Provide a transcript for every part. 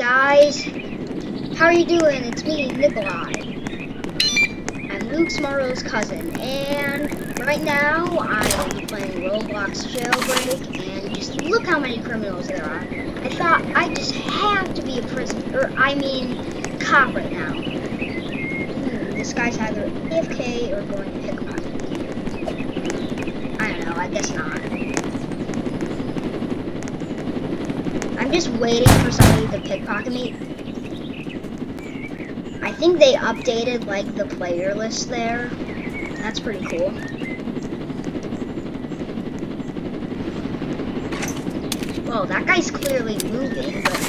guys? How are you doing? It's me, Nikolai. I'm Luke Smartow's cousin, and right now I'm playing Roblox Jailbreak, and just look how many criminals there are. I thought I just have to be a cop right now. This guy's either AFK or going to pickpocket me. I don't know, I guess not. I'm just waiting for somebody to pickpocket me. I think they updated like the player list there. That's pretty cool. Well, that guy's clearly moving, but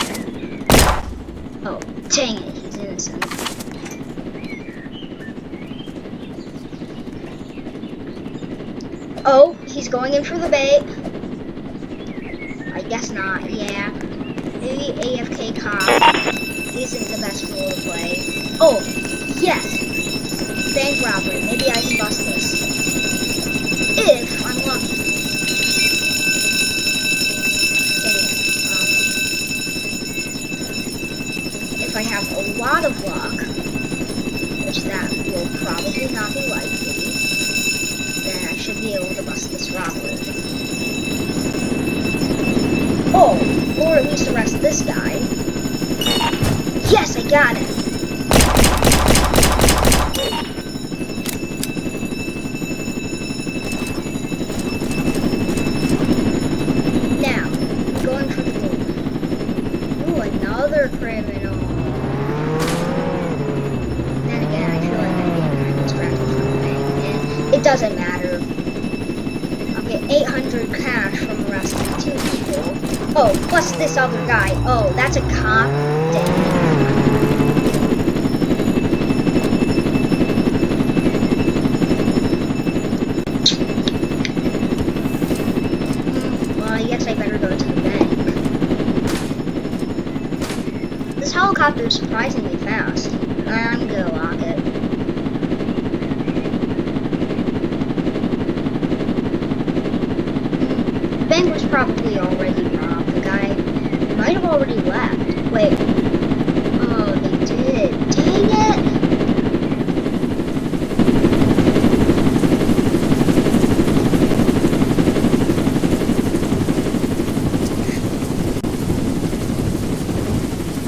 oh, dang it, he's innocent. Oh, he's going in for the bait. I guess not, yeah. Maybe AFK cop isn't the best role to play. Oh, yes! Bank robbery. Maybe I can bust this. If I'm lucky. If I have a lot of luck, which that will probably not be likely, then I should be able to bust this robbery. Oh, or at least arrest this guy. Yes, I got it. Now, going for the gold. Ooh, another criminal. Then again, I feel like I'm being kind of distracted from the bank, and it doesn't matter. I'll get 800 cash from arresting 2 people. Oh, plus this other guy. Oh, that's a cop. Dang. Well, I guess I better go to the bank. This helicopter is surprisingly fast. I'm gonna lock it. The bank was probably already robbed. The guy might have already left. Wait. Oh, they did. Dang it!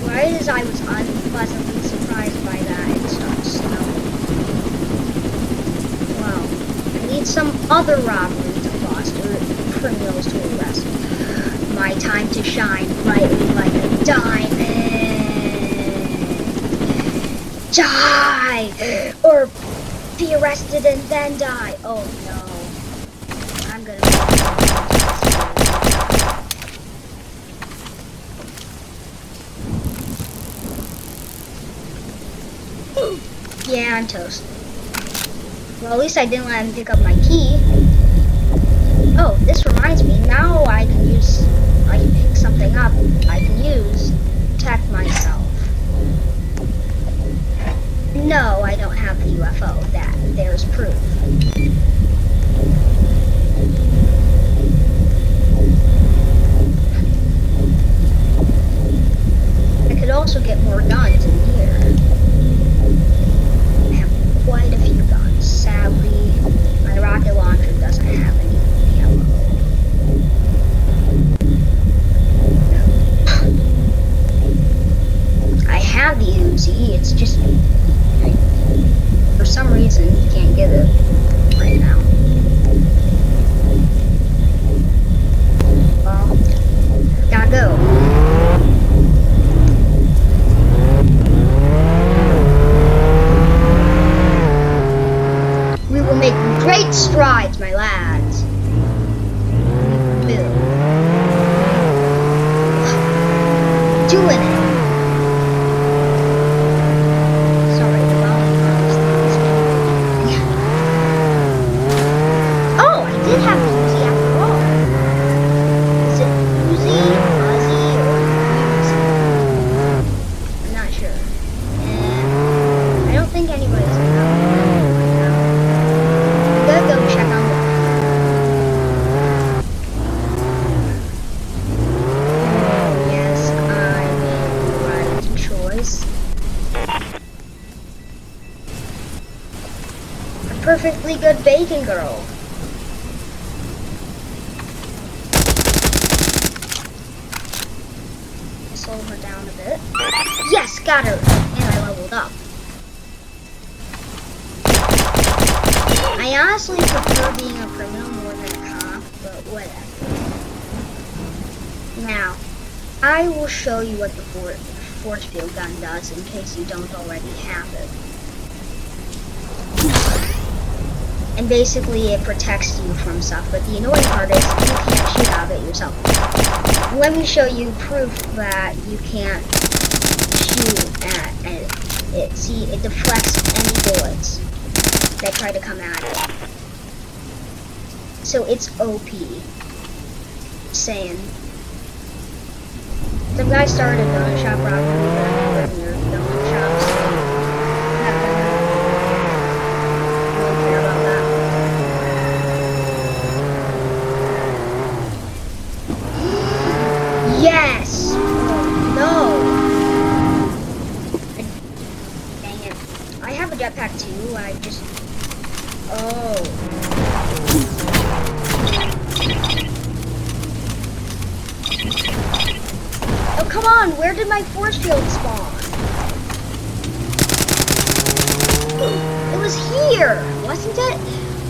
Right as I was unpleasantly surprised by that, it started snowing. Well, I need some other robbery to bust or criminals to arrest. My time to shine brightly like a diamond. Die! Or be arrested and then die. Oh no. I'm gonna yeah, I'm toast. Well, at least I didn't let him pick up my key. Oh, this reminds me, now I can pick something up I can use to protect myself. No, I don't have the UFO. There's proof. I could also get more guns in here. I have quite a few guns. Sadly, my rocket launcher doesn't have any ammo. I have the Uzi, it's just for some reason you can't get it right now. Well, gotta go. We will make great strides, my lads. Boom. Doing it. Sorry, the volume is oh, I did have the Uzi after all. Is it Uzi, Ozzy, or Uzi? I'm not sure. I don't think anybody's gonna have it right now. I'm gonna go check on the yes, I'm in perfectly good bacon girl. Slow her down a bit. Yes, got her, and I leveled up. I honestly prefer being a criminal more than a cop, but whatever. Now, I will show you what the force field gun does in case you don't already have it. And basically it protects you from stuff, but the annoying part is you can't shoot out of it yourself. Let me show you proof that you can't shoot at it. See, it deflects any bullets that try to come at it. So it's OP. Saying. Some guy started a donut shop robbery, but I'm never near donut shops. Not gonna really care about that. Yes! Oh, no! Dang it. I have a jetpack too, I just... Oh. Oh, come on! Where did my force field spawn? It was here! Wasn't it?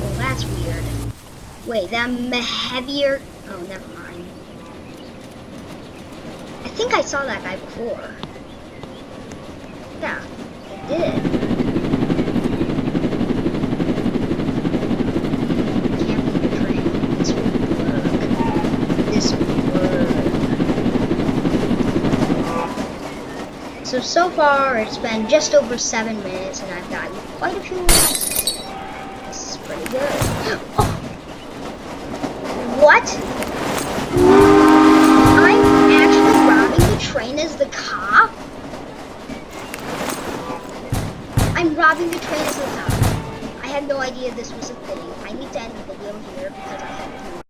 Well, that's weird. Wait, that heavier... Oh, never mind. I think I saw that guy before. Yeah, I did. Can't be the train. This would work. This would work. So far it's been just over 7 minutes and I've gotten quite a few rest. This is pretty good. Oh! What? I'm actually robbing the train as the cop? I'm robbing the train as the cop. I had no idea this was a thing. I need to end the video here because I have